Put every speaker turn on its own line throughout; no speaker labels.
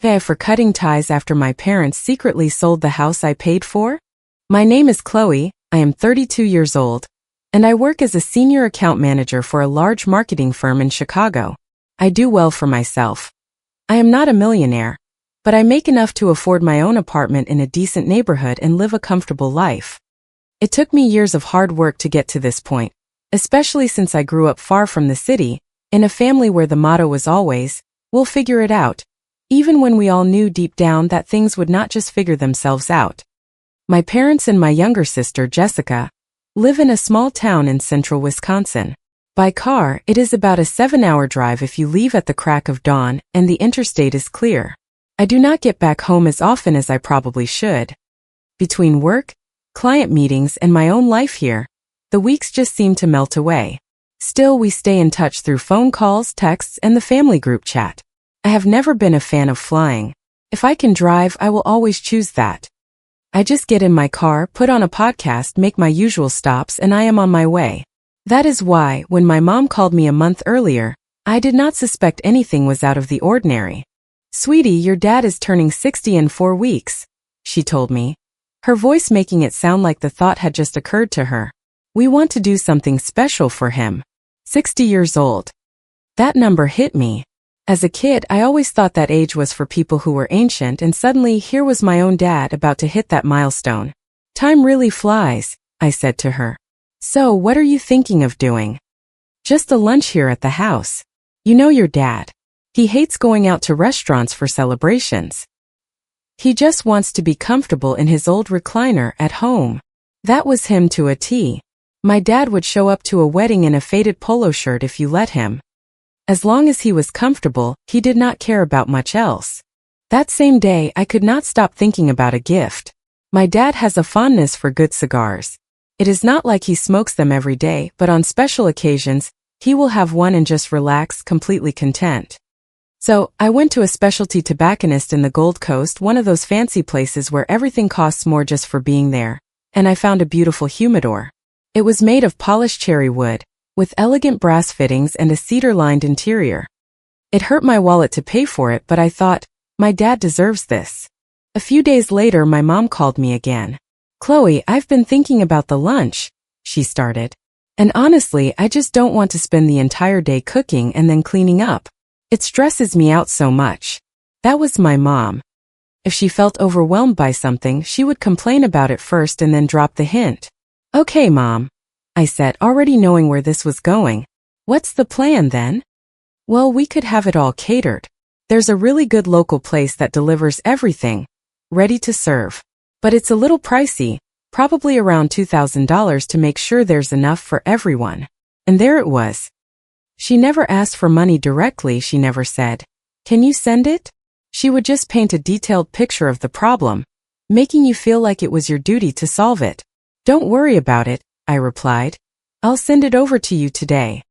for cutting ties after my parents secretly sold the house I paid for? My name is Chloe, I am 32 years old, and I work as a senior account manager for a large marketing firm in Chicago. I do well for myself. I am not a millionaire, but I make enough to afford my own apartment in a decent neighborhood and live a comfortable life. It took me years of hard work to get to this point, especially since I grew up far from the city, in a family where the motto was always, "We'll figure it out," even when we all knew deep down that things would not just figure themselves out. My parents and my younger sister, Jessica, live in a small town in central Wisconsin. By car, it is about a 7-hour drive if you leave at the crack of dawn and the interstate is clear. I do not get back home as often as I probably should. Between work, client meetings, and my own life here, the weeks just seem to melt away. Still, we stay in touch through phone calls, texts, and the family group chat. I have never been a fan of flying. If I can drive, I will always choose that. I just get in my car, put on a podcast, make my usual stops, and I am on my way. That is why, when my mom called me a month earlier, I did not suspect anything was out of the ordinary. "Sweetie, your dad is turning 60 in 4 weeks, she told me, her voice making it sound like the thought had just occurred to her. "We want to do something special for him." 60 years old. That number hit me. As a kid, I always thought that age was for people who were ancient, and suddenly here was my own dad about to hit that milestone. "Time really flies," I said to her. "So, what are you thinking of doing?" "Just a lunch here at the house. You know your dad. He hates going out to restaurants for celebrations. He just wants to be comfortable in his old recliner at home." That was him to a T. My dad would show up to a wedding in a faded polo shirt if you let him. As long as he was comfortable, he did not care about much else. That same day, I could not stop thinking about a gift. My dad has a fondness for good cigars. It is not like he smokes them every day, but on special occasions, he will have one and just relax, completely content. So, I went to a specialty tobacconist in the Gold Coast, one of those fancy places where everything costs more just for being there, and I found a beautiful humidor. It was made of polished cherry wood, with elegant brass fittings and a cedar-lined interior. It hurt my wallet to pay for it, but I thought, my dad deserves this. A few days later, my mom called me again. "Chloe, I've been thinking about the lunch," she started. "And honestly, I just don't want to spend the entire day cooking and then cleaning up. It stresses me out so much." That was my mom. If she felt overwhelmed by something, she would complain about it first and then drop the hint. "Okay, Mom," I said, already knowing where this was going. "What's the plan then?" "Well, we could have it all catered. There's a really good local place that delivers everything, ready to serve. But it's a little pricey, probably around $2,000 to make sure there's enough for everyone." And there it was. She never asked for money directly, she never said, "Can you send it?" She would just paint a detailed picture of the problem, making you feel like it was your duty to solve it. "Don't worry about it," I replied. "I'll send it over to you today."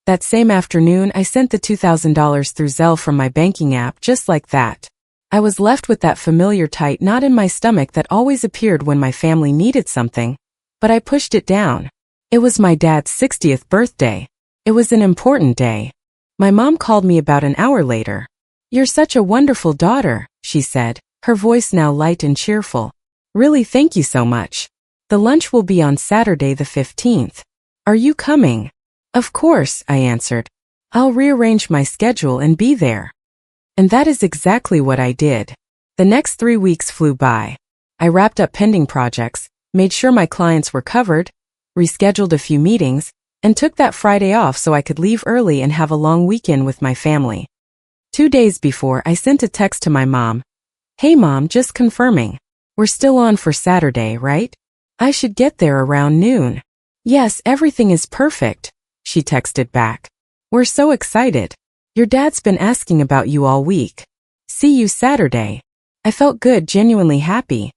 That same afternoon, I sent the $2,000 through Zelle from my banking app just like that. I was left with that familiar tight knot in my stomach that always appeared when my family needed something, but I pushed it down. It was my dad's 60th birthday. It was an important day. My mom called me about an hour later. "You're such a wonderful daughter," she said, her voice now light and cheerful. "Really, thank you so much. The lunch will be on Saturday the 15th. Are you coming?" "Of course," I answered. "I'll rearrange my schedule and be there." And that is exactly what I did. The next 3 weeks flew by. I wrapped up pending projects, made sure my clients were covered, rescheduled a few meetings, and took that Friday off so I could leave early and have a long weekend with my family. 2 days before, I sent a text to my mom. "Hey Mom, just confirming. We're still on for Saturday, right? I should get there around noon." "Yes, everything is perfect," she texted back. "We're so excited. Your dad's been asking about you all week. See you Saturday." I felt good, genuinely happy.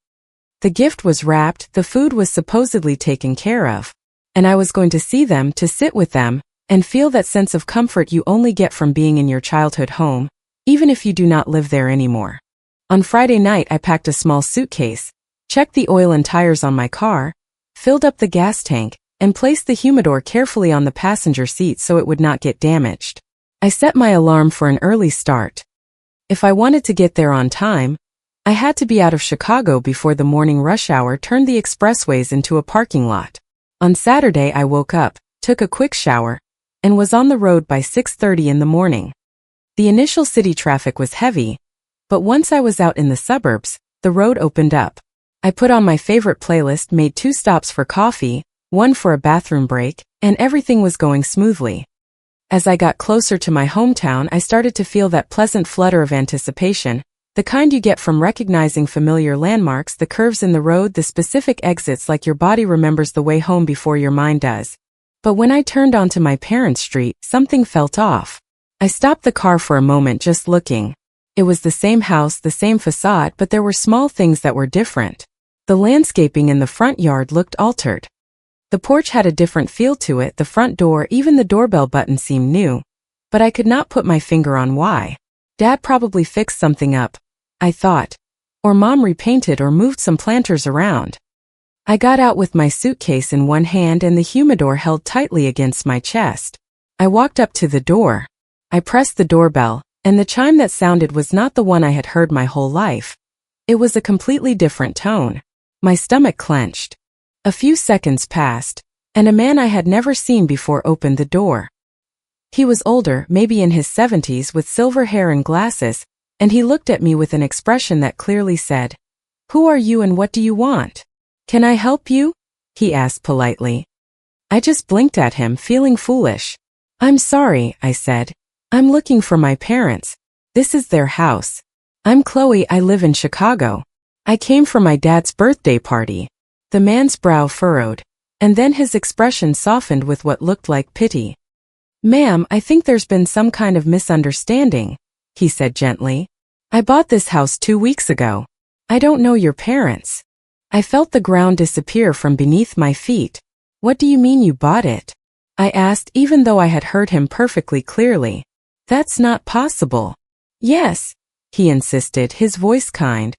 The gift was wrapped, the food was supposedly taken care of, and I was going to see them, to sit with them, and feel that sense of comfort you only get from being in your childhood home, even if you do not live there anymore. On Friday night, I packed a small suitcase, checked the oil and tires on my car, filled up the gas tank, and placed the humidor carefully on the passenger seat so it would not get damaged. I set my alarm for an early start. If I wanted to get there on time, I had to be out of Chicago before the morning rush hour turned the expressways into a parking lot. On Saturday, I woke up, took a quick shower, and was on the road by 6:30 in the morning. The initial city traffic was heavy, but once I was out in the suburbs, the road opened up. I put on my favorite playlist, made 2 stops for coffee, 1 for a bathroom break, and everything was going smoothly. As I got closer to my hometown, I started to feel that pleasant flutter of anticipation, the kind you get from recognizing familiar landmarks, the curves in the road, the specific exits, like your body remembers the way home before your mind does. But when I turned onto my parents' street, something felt off. I stopped the car for a moment, just looking. It was the same house, the same facade, but there were small things that were different. The landscaping in the front yard looked altered. The porch had a different feel to it, the front door, even the doorbell button seemed new. But I could not put my finger on why. Dad probably fixed something up, I thought. Or Mom repainted or moved some planters around. I got out with my suitcase in one hand and the humidor held tightly against my chest. I walked up to the door. I pressed the doorbell, and the chime that sounded was not the one I had heard my whole life. It was a completely different tone. My stomach clenched. A few seconds passed, and a man I had never seen before opened the door. He was older, maybe in his 70s, with silver hair and glasses, and he looked at me with an expression that clearly said, "Who are you and what do you want? Can I help you?" he asked politely. I just blinked at him, feeling foolish. "I'm sorry," I said. "I'm looking for my parents. This is their house. I'm Chloe, I live in Chicago. I came for my dad's birthday party." The man's brow furrowed, and then his expression softened with what looked like pity. "Ma'am, I think there's been some kind of misunderstanding," he said gently. "I bought this house 2 weeks ago. I don't know your parents." I felt the ground disappear from beneath my feet. "What do you mean you bought it?" I asked, even though I had heard him perfectly clearly. "That's not possible." "Yes," he insisted, his voice kind.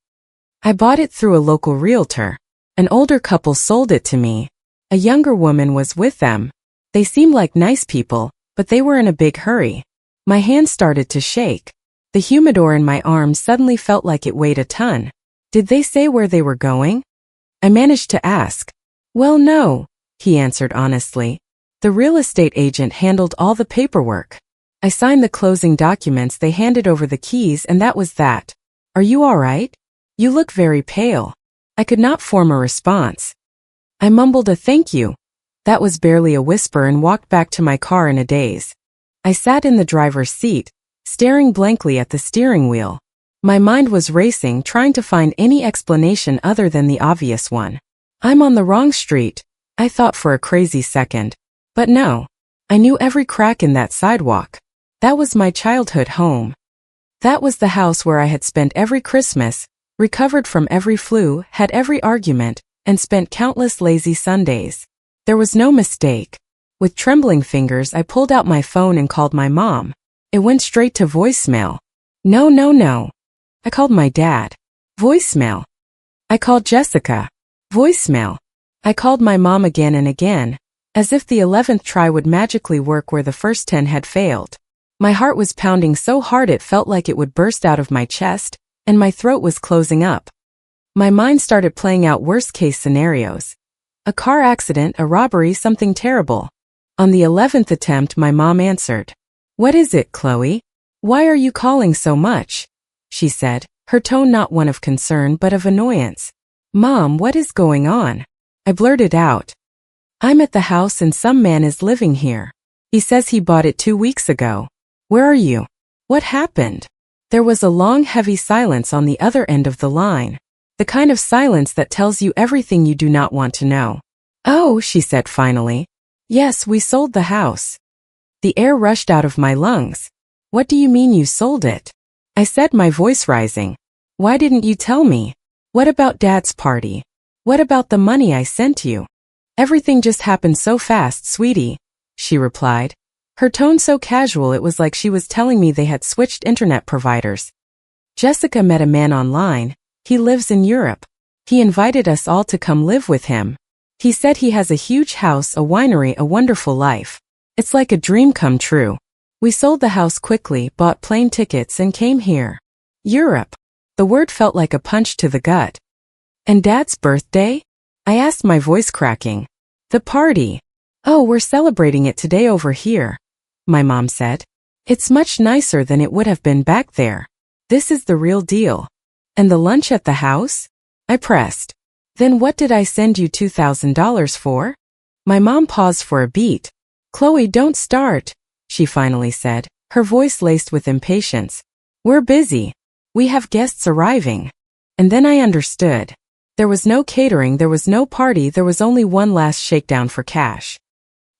"I bought it through a local realtor. An older couple sold it to me. A younger woman was with them. They seemed like nice people, but they were in a big hurry." My hand started to shake. The humidor in my arm suddenly felt like it weighed a ton. "Did they say where they were going?" I managed to ask. "Well, no," he answered honestly. "The real estate agent handled all the paperwork. I signed the closing documents, they handed over the keys, and that was that. Are you all right? You look very pale." I could not form a response. I mumbled a thank you. That was barely a whisper, and walked back to my car in a daze. I sat in the driver's seat, staring blankly at the steering wheel. My mind was racing, trying to find any explanation other than the obvious one. "I'm on the wrong street," I thought for a crazy second. But no. I knew every crack in that sidewalk. That was my childhood home. That was the house where I had spent every Christmas, recovered from every flu, had every argument, and spent countless lazy Sundays. There was no mistake. With trembling fingers, I pulled out my phone and called my mom. It went straight to voicemail. No. I called my dad. Voicemail. I called Jessica. Voicemail. I called my mom again and again, as if the 11th try would magically work where the first 10 had failed. My heart was pounding so hard it felt like it would burst out of my chest, and my throat was closing up. My mind started playing out worst-case scenarios. A car accident, a robbery, something terrible. On the 11th attempt, my mom answered. "What is it, Chloe? Why are you calling so much?" she said, her tone not one of concern but of annoyance. "Mom, what is going on?" I blurted out. "I'm at the house and some man is living here. He says he bought it 2 weeks ago. Where are you? What happened?" There was a long, heavy silence on the other end of the line. The kind of silence that tells you everything you do not want to know. "Oh," she said finally. "Yes, we sold the house." The air rushed out of my lungs. "What do you mean you sold it?" I said, my voice rising. "Why didn't you tell me? What about Dad's party? What about the money I sent you?" "Everything just happened so fast, sweetie," she replied. Her tone so casual it was like she was telling me they had switched internet providers. "Jessica met a man online. He lives in Europe. He invited us all to come live with him. He said he has a huge house, a winery, a wonderful life. It's like a dream come true. We sold the house quickly, bought plane tickets and came here." Europe. The word felt like a punch to the gut. And Dad's birthday? I asked, my voice cracking. The party. Oh, we're celebrating it today over here, my mom said. It's much nicer than it would have been back there. This is the real deal. And the lunch at the house? I pressed. Then what did I send you $2,000 for? My mom paused for a beat. Chloe, don't start, she finally said, her voice laced with impatience. We're busy. We have guests arriving. And then I understood. There was no catering, there was no party, there was only one last shakedown for cash.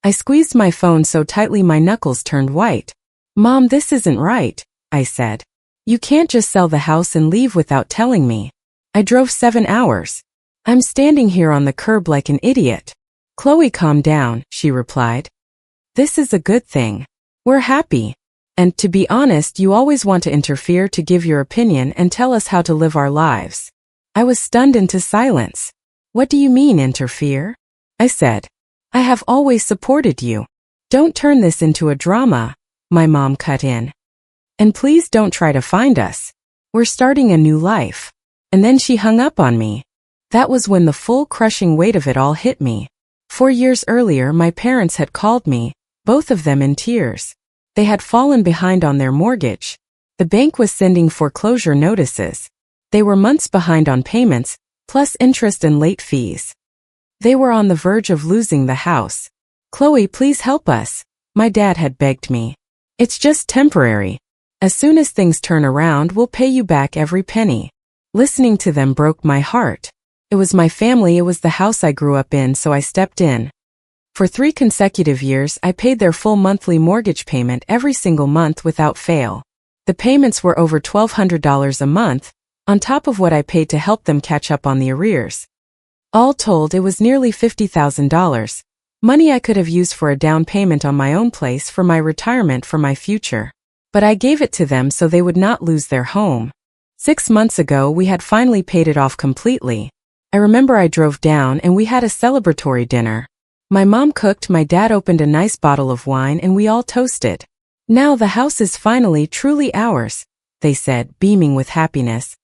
I squeezed my phone so tightly my knuckles turned white. Mom, this isn't right, I said. You can't just sell the house and leave without telling me. I drove 7 hours. I'm standing here on the curb like an idiot. Chloe, calm down, she replied. This is a good thing. We're happy. And to be honest, you always want to interfere, to give your opinion and tell us how to live our lives. I was stunned into silence. What do you mean, interfere? I said. I have always supported you. Don't turn this into a drama, my mom cut in. And please don't try to find us. We're starting a new life. And then she hung up on me. That was when the full crushing weight of it all hit me. 4 years earlier, my parents had called me, both of them in tears. They had fallen behind on their mortgage. The bank was sending foreclosure notices. They were months behind on payments, plus interest and late fees. They were on the verge of losing the house. Chloe, please help us, my dad had begged me. It's just temporary. As soon as things turn around, we'll pay you back every penny. Listening to them broke my heart. It was my family, it was the house I grew up in, so I stepped in. For 3 consecutive years, I paid their full monthly mortgage payment every single month without fail. The payments were over $1,200 a month, on top of what I paid to help them catch up on the arrears. All told, it was nearly $50,000, money I could have used for a down payment on my own place, for my retirement, for my future. But I gave it to them so they would not lose their home. 6 months ago, we had finally paid it off completely. I remember I drove down and we had a celebratory dinner. My mom cooked, my dad opened a nice bottle of wine, and we all toasted. Now the house is finally truly ours, they said, beaming with happiness.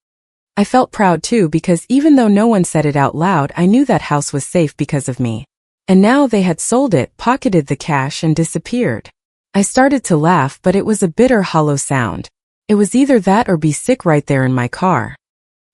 I felt proud too, because even though no one said it out loud, I knew that house was safe because of me. And now they had sold it, pocketed the cash, and disappeared. I started to laugh, but it was a bitter, hollow sound. It was either that or be sick right there in my car.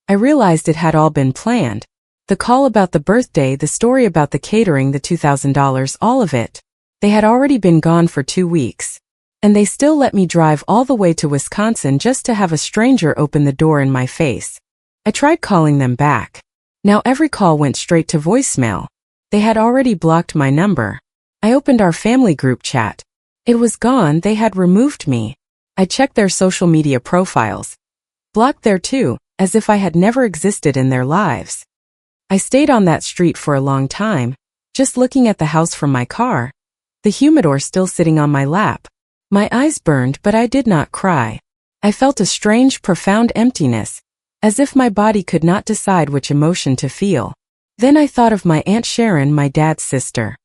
I realized it had all been planned. The call about the birthday, the story about the catering, the $2,000, all of it. They had already been gone for 2 weeks. And they still let me drive all the way to Wisconsin just to have a stranger open the door in my face. I tried calling them back. Now every call went straight to voicemail. They had already blocked my number. I opened our family group chat. It was gone, they had removed me. I checked their social media profiles. Blocked there too, as if I had never existed in their lives. I stayed on that street for a long time, just looking at the house from my car, the humidor still sitting on my lap. My eyes burned, but I did not cry. I felt a strange, profound emptiness, as if my body could not decide which emotion to feel. Then I thought of my Aunt Sharon, my dad's sister.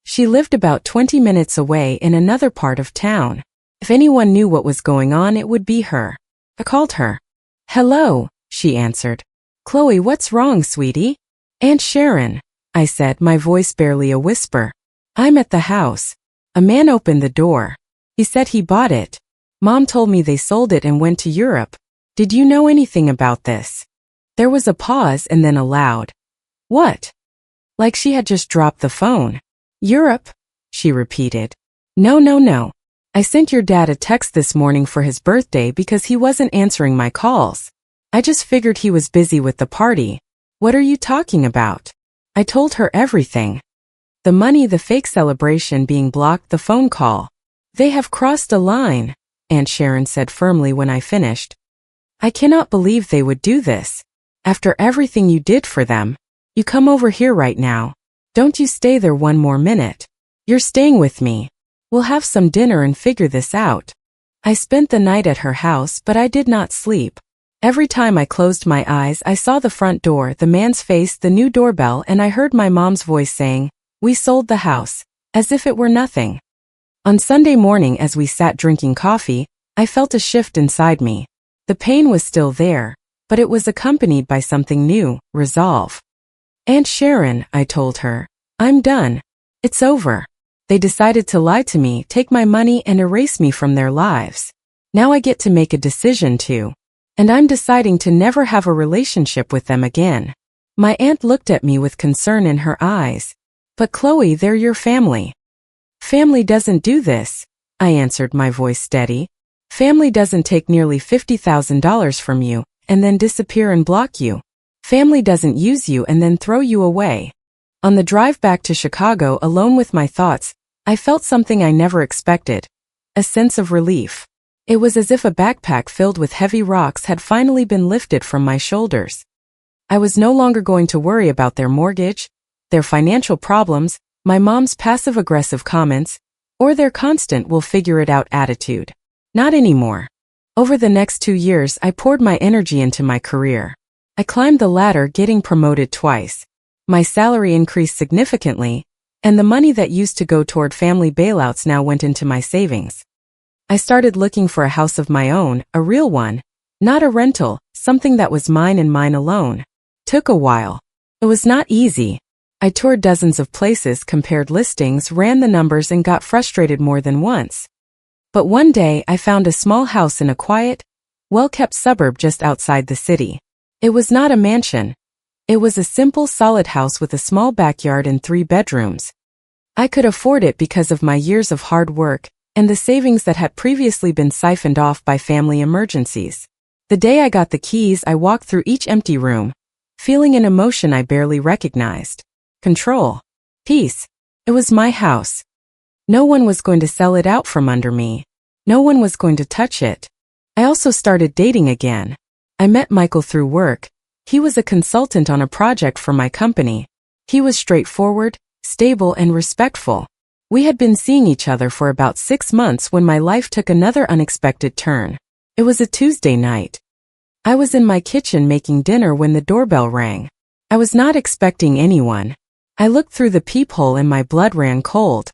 She lived about 20 minutes away in another part of town. If anyone knew what was going on, it would be her. I called her. Hello, she answered. Chloe, what's wrong, sweetie? Aunt Sharon, I said, my voice barely a whisper. I'm at the house. A man opened the door. He said he bought it. Mom told me they sold it and went to Europe. Did you know anything about this? There was a pause and then a loud. What? Like she had just dropped the phone. Europe? She repeated. No. I sent your dad a text this morning for his birthday because he wasn't answering my calls. I just figured he was busy with the party. What are you talking about? I told her everything. The money, the fake celebration, being blocked, the phone call. They have crossed a line, Aunt Sharon said firmly when I finished. I cannot believe they would do this. After everything you did for them. You come over here right now. Don't you stay there one more minute. You're staying with me. We'll have some dinner and figure this out. I spent the night at her house, but I did not sleep. Every time I closed my eyes, I saw the front door, the man's face, the new doorbell, and I heard my mom's voice saying, "We sold the house," as if it were nothing. On Sunday morning, as we sat drinking coffee, I felt a shift inside me. The pain was still there, but it was accompanied by something new, resolve. "Aunt Sharon," I told her, "I'm done. It's over. They decided to lie to me, take my money, and erase me from their lives. Now I get to make a decision too. And I'm deciding to never have a relationship with them again." My aunt looked at me with concern in her eyes. "But Chloe, they're your family." "Family doesn't do this," I answered, my voice steady. "Family doesn't take nearly $50,000 from you and then disappear and block you. Family doesn't use you and then throw you away." On the drive back to Chicago, alone with my thoughts, I felt something I never expected, a sense of relief. It was as if a backpack filled with heavy rocks had finally been lifted from my shoulders. I was no longer going to worry about their mortgage, their financial problems, my mom's passive-aggressive comments, or their constant we'll-figure-it-out attitude. Not anymore. Over the next 2 years, I poured my energy into my career. I climbed the ladder, getting promoted twice. My salary increased significantly, and the money that used to go toward family bailouts now went into my savings. I started looking for a house of my own, a real one, not a rental, something that was mine and mine alone. Took a while. It was not easy. I toured dozens of places, compared listings, ran the numbers, and got frustrated more than once. But one day I found a small house in a quiet, well-kept suburb just outside the city. It was not a mansion. It was a simple, solid house with a small backyard and 3 bedrooms. I could afford it because of my years of hard work and the savings that had previously been siphoned off by family emergencies. The day I got the keys, I walked through each empty room, feeling an emotion I barely recognized. Control. Peace. It was my house. No one was going to sell it out from under me. No one was going to touch it. I also started dating again. I met Michael through work. He was a consultant on a project for my company. He was straightforward, stable, and respectful. We had been seeing each other for about 6 months when my life took another unexpected turn. It was a Tuesday night. I was in my kitchen making dinner when the doorbell rang. I was not expecting anyone. I looked through the peephole and my blood ran cold.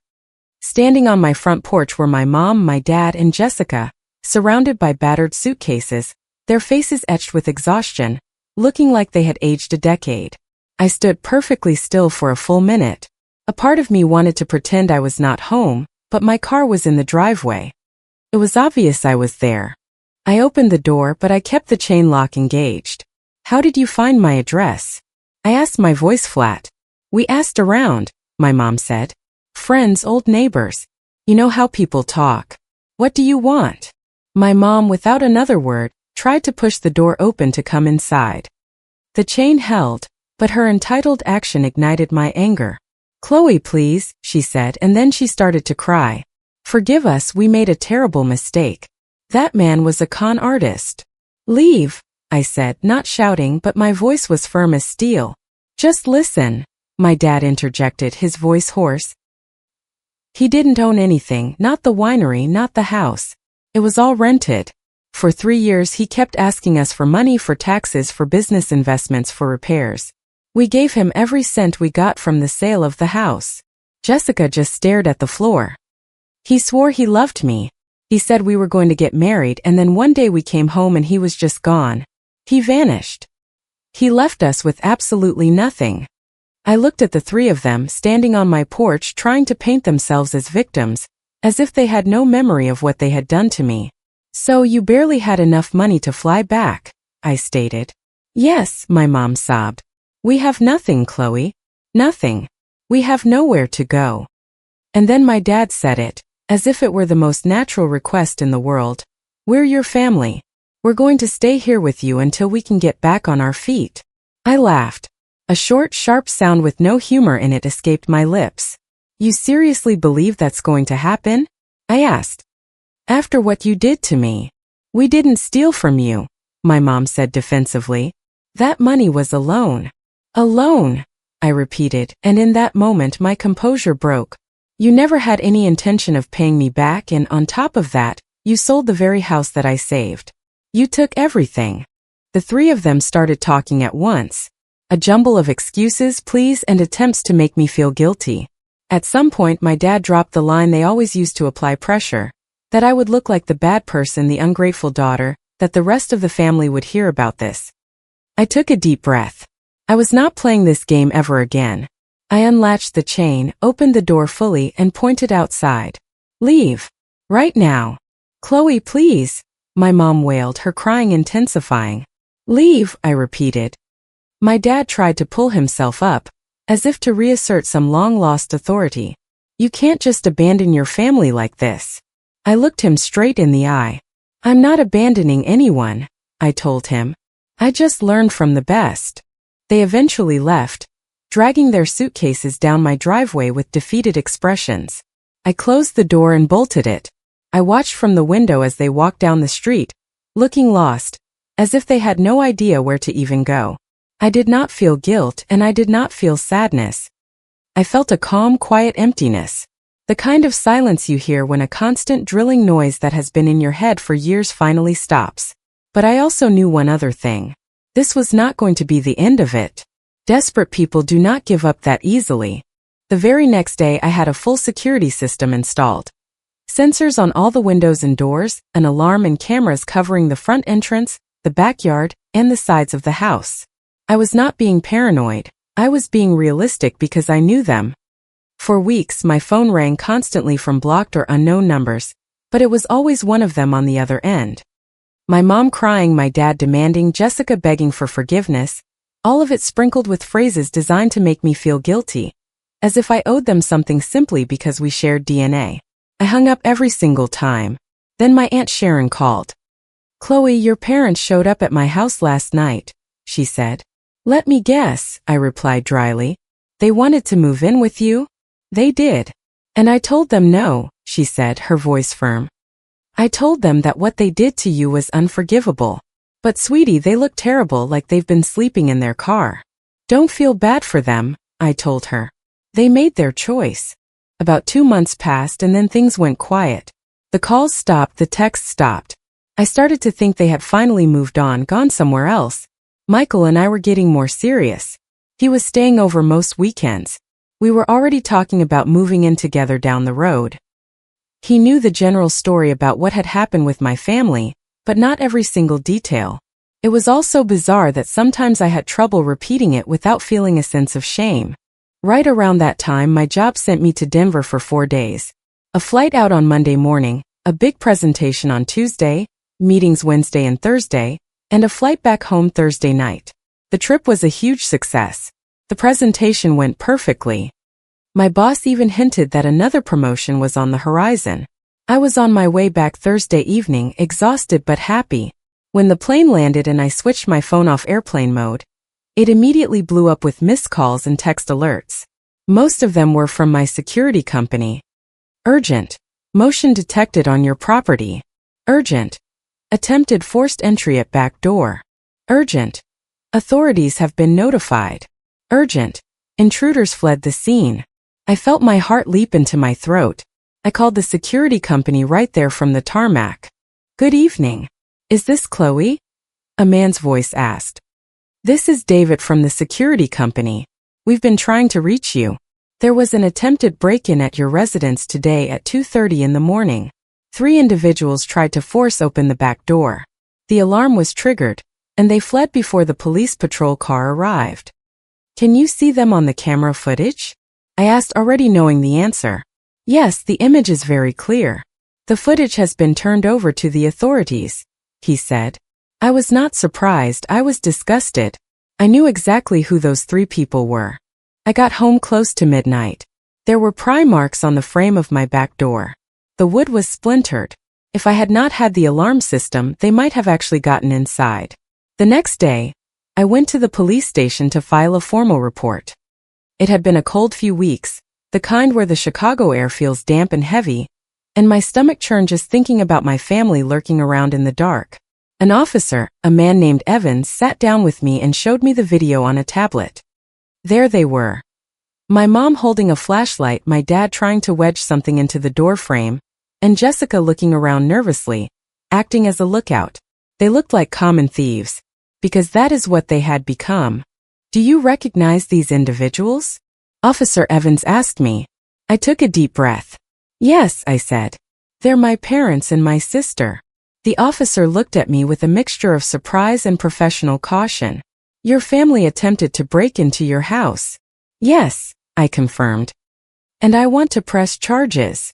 Standing on my front porch were my mom, my dad, and Jessica, surrounded by battered suitcases, their faces etched with exhaustion, looking like they had aged a decade. I stood perfectly still for a full minute. A part of me wanted to pretend I was not home, but my car was in the driveway. It was obvious I was there. I opened the door, but I kept the chain lock engaged. "How did you find my address?" I asked, my voice flat. "We asked around," my mom said. "Friends, old neighbors. You know how people talk. What do you want?" My mom, without another word, tried to push the door open to come inside. The chain held, but her entitled action ignited my anger. "Chloe, please," she said, and then she started to cry. "Forgive us, we made a terrible mistake. That man was a con artist." "Leave," I said, not shouting, but my voice was firm as steel. "Just listen," my dad interjected, his voice hoarse. "He didn't own anything, not the winery, not the house. It was all rented. For 3 years he kept asking us for money, for taxes, for business investments, for repairs. We gave him every cent we got from the sale of the house." Jessica just stared at the floor. "He swore he loved me. He said we were going to get married, and then one day we came home and he was just gone. He vanished. He left us with absolutely nothing." I looked at the 3 of them standing on my porch, trying to paint themselves as victims, as if they had no memory of what they had done to me. "So you barely had enough money to fly back," I stated. "Yes," my mom sobbed. "We have nothing, Chloe. Nothing. We have nowhere to go." And then my dad said it, as if it were the most natural request in the world. "We're your family. We're going to stay here with you until we can get back on our feet." I laughed. A short, sharp sound with no humor in it escaped my lips. "You seriously believe that's going to happen?" I asked. "After what you did to me." "We didn't steal from you," my mom said defensively. "That money was a loan." "A loan," I repeated, and in that moment my composure broke. "You never had any intention of paying me back, and on top of that, you sold the very house that I saved. You took everything." The 3 of them started talking at once. A jumble of excuses, pleas, and attempts to make me feel guilty. At some point my dad dropped the line they always used to apply pressure, that I would look like the bad person, the ungrateful daughter, that the rest of the family would hear about this. I took a deep breath. I was not playing this game ever again. I unlatched the chain, opened the door fully, and pointed outside. Leave. Right now. Chloe, please. My mom wailed, her crying intensifying. Leave, I repeated. My dad tried to pull himself up, as if to reassert some long-lost authority. You can't just abandon your family like this. I looked him straight in the eye. I'm not abandoning anyone, I told him. I just learned from the best. They eventually left, dragging their suitcases down my driveway with defeated expressions. I closed the door and bolted it. I watched from the window as they walked down the street, looking lost, as if they had no idea where to even go. I did not feel guilt and I did not feel sadness. I felt a calm, quiet emptiness. The kind of silence you hear when a constant drilling noise that has been in your head for years finally stops. But I also knew one other thing. This was not going to be the end of it. Desperate people do not give up that easily. The very next day I had a full security system installed. Sensors on all the windows and doors, an alarm and cameras covering the front entrance, the backyard, and the sides of the house. I was not being paranoid. I was being realistic because I knew them. For weeks my phone rang constantly from blocked or unknown numbers, but it was always one of them on the other end. My mom crying, my dad demanding, Jessica begging for forgiveness, all of it sprinkled with phrases designed to make me feel guilty, as if I owed them something simply because we shared DNA. I hung up every single time. Then my Aunt Sharon called. Chloe, your parents showed up at my house last night, she said. Let me guess, I replied dryly. They wanted to move in with you? They did. And I told them no, she said, her voice firm. I told them that what they did to you was unforgivable. But sweetie, they look terrible, like they've been sleeping in their car. Don't feel bad for them, I told her. They made their choice. About 2 months passed and then things went quiet. The calls stopped, the texts stopped. I started to think they had finally moved on, gone somewhere else. Michael and I were getting more serious. He was staying over most weekends. We were already talking about moving in together down the road. He knew the general story about what had happened with my family, but not every single detail. It was all so bizarre that sometimes I had trouble repeating it without feeling a sense of shame. Right around that time, my job sent me to Denver for 4 days. A flight out on Monday morning, a big presentation on Tuesday, meetings Wednesday and Thursday, and a flight back home Thursday night. The trip was a huge success. The presentation went perfectly. My boss even hinted that another promotion was on the horizon. I was on my way back Thursday evening, exhausted but happy. When the plane landed and I switched my phone off airplane mode, it immediately blew up with missed calls and text alerts. Most of them were from my security company. Urgent. Motion detected on your property. Urgent. Attempted forced entry at back door. Urgent. Authorities have been notified. Urgent. Intruders fled the scene. I felt my heart leap into my throat. I called the security company right there from the tarmac. Good evening. Is this Chloe? A man's voice asked. This is David from the security company. We've been trying to reach you. There was an attempted break-in at your residence today at 2:30 in the morning. 3 individuals tried to force open the back door. The alarm was triggered, and they fled before the police patrol car arrived. Can you see them on the camera footage? I asked, already knowing the answer. Yes, the image is very clear. The footage has been turned over to the authorities, he said. I was not surprised, I was disgusted. I knew exactly who those 3 people were. I got home close to midnight. There were pry marks on the frame of my back door. The wood was splintered. If I had not had the alarm system, they might have actually gotten inside. The next day, I went to the police station to file a formal report. It had been a cold few weeks, the kind where the Chicago air feels damp and heavy, and my stomach churned just thinking about my family lurking around in the dark. An officer, a man named Evans, sat down with me and showed me the video on a tablet. There they were. My mom holding a flashlight, my dad trying to wedge something into the door frame, and Jessica looking around nervously, acting as a lookout. They looked like common thieves, because that is what they had become. Do you recognize these individuals? Officer Evans asked me. I took a deep breath. Yes, I said. They're my parents and my sister. The officer looked at me with a mixture of surprise and professional caution. Your family attempted to break into your house. Yes, I confirmed. And I want to press charges.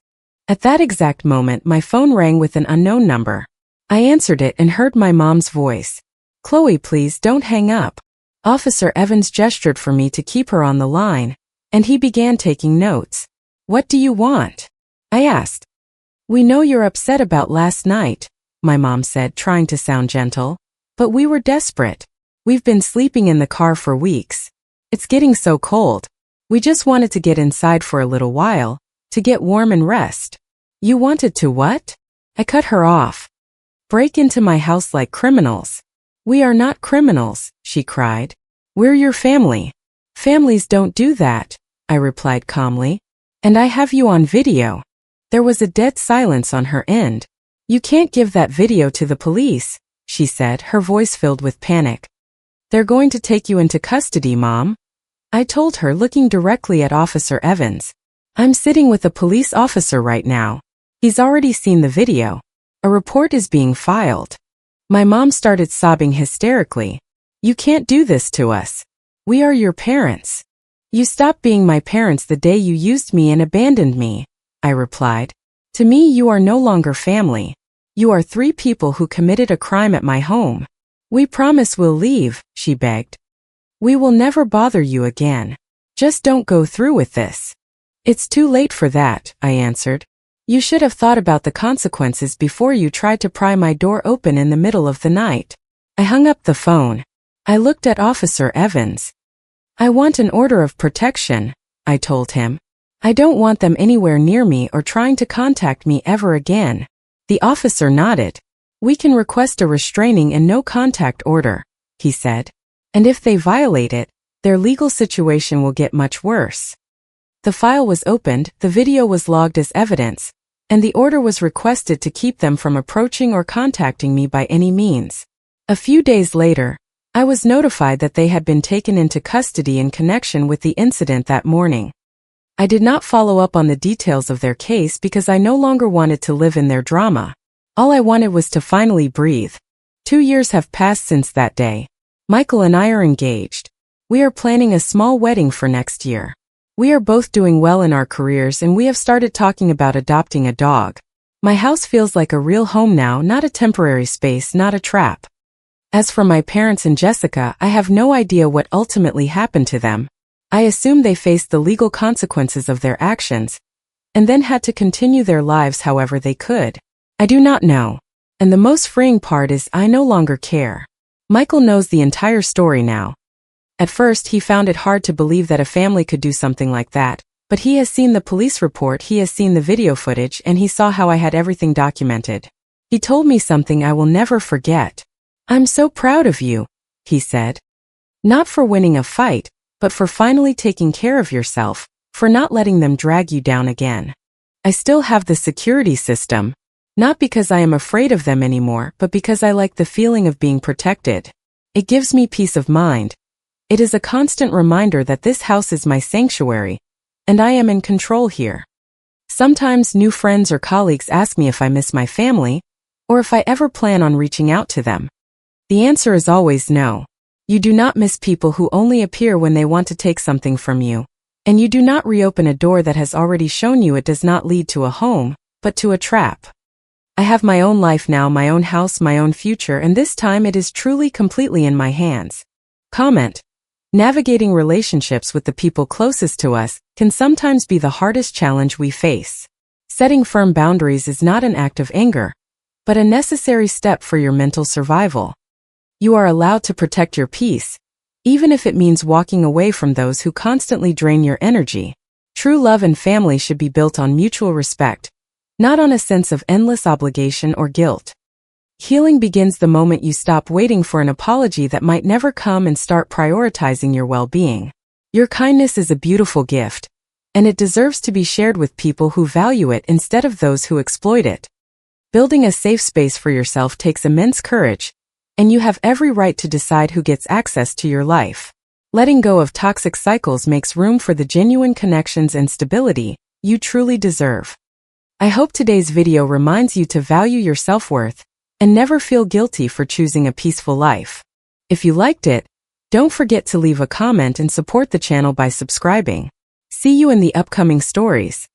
At that exact moment, my phone rang with an unknown number. I answered it and heard my mom's voice. Chloe, please don't hang up. Officer Evans gestured for me to keep her on the line, and he began taking notes. What do you want? I asked. We know you're upset about last night, my mom said, trying to sound gentle. But we were desperate. We've been sleeping in the car for weeks. It's getting so cold. We just wanted to get inside for a little while, to get warm and rest. You wanted to what? I cut her off. Break into my house like criminals. We are not criminals, she cried. We're your family. Families don't do that, I replied calmly. And I have you on video. There was a dead silence on her end. You can't give that video to the police, she said, her voice filled with panic. They're going to take you into custody, Mom. I told her, looking directly at Officer Evans. I'm sitting with a police officer right now. He's already seen the video. A report is being filed. My mom started sobbing hysterically. You can't do this to us. We are your parents. You stopped being my parents the day you used me and abandoned me, I replied. To me, you are no longer family. You are 3 people who committed a crime at my home. We promise we'll leave, she begged. We will never bother you again. Just don't go through with this. It's too late for that, I answered. You should have thought about the consequences before you tried to pry my door open in the middle of the night. I hung up the phone. I looked at Officer Evans. I want an order of protection, I told him. I don't want them anywhere near me or trying to contact me ever again. The officer nodded. We can request a restraining and no contact order, he said. And if they violate it, their legal situation will get much worse. The file was opened, the video was logged as evidence, and the order was requested to keep them from approaching or contacting me by any means. A few days later, I was notified that they had been taken into custody in connection with the incident that morning. I did not follow up on the details of their case because I no longer wanted to live in their drama. All I wanted was to finally breathe. 2 years have passed since that day. Michael and I are engaged. We are planning a small wedding for next year. We are both doing well in our careers and we have started talking about adopting a dog. My house feels like a real home now, not a temporary space, not a trap. As for my parents and Jessica, I have no idea what ultimately happened to them. I assume they faced the legal consequences of their actions, and then had to continue their lives however they could. I do not know. And the most freeing part is I no longer care. Michael knows the entire story now. At first, he found it hard to believe that a family could do something like that, but he has seen the police report, he has seen the video footage, and he saw how I had everything documented. He told me something I will never forget. I'm so proud of you, he said. Not for winning a fight, but for finally taking care of yourself, for not letting them drag you down again. I still have the security system, not because I am afraid of them anymore, but because I like the feeling of being protected. It gives me peace of mind. It is a constant reminder that this house is my sanctuary, and I am in control here. Sometimes new friends or colleagues ask me if I miss my family, or if I ever plan on reaching out to them. The answer is always no. You do not miss people who only appear when they want to take something from you, and you do not reopen a door that has already shown you it does not lead to a home, but to a trap. I have my own life now, my own house, my own future, and this time it is truly completely in my hands. Comment. Navigating relationships with the people closest to us can sometimes be the hardest challenge we face. Setting firm boundaries is not an act of anger, but a necessary step for your mental survival. You are allowed to protect your peace, even if it means walking away from those who constantly drain your energy. True love and family should be built on mutual respect, not on a sense of endless obligation or guilt. Healing begins the moment you stop waiting for an apology that might never come and start prioritizing your well-being. Your kindness is a beautiful gift, and it deserves to be shared with people who value it instead of those who exploit it. Building a safe space for yourself takes immense courage, and you have every right to decide who gets access to your life. Letting go of toxic cycles makes room for the genuine connections and stability you truly deserve. I hope today's video reminds you to value your self-worth and never feel guilty for choosing a peaceful life. If you liked it, don't forget to leave a comment and support the channel by subscribing. See you in the upcoming stories.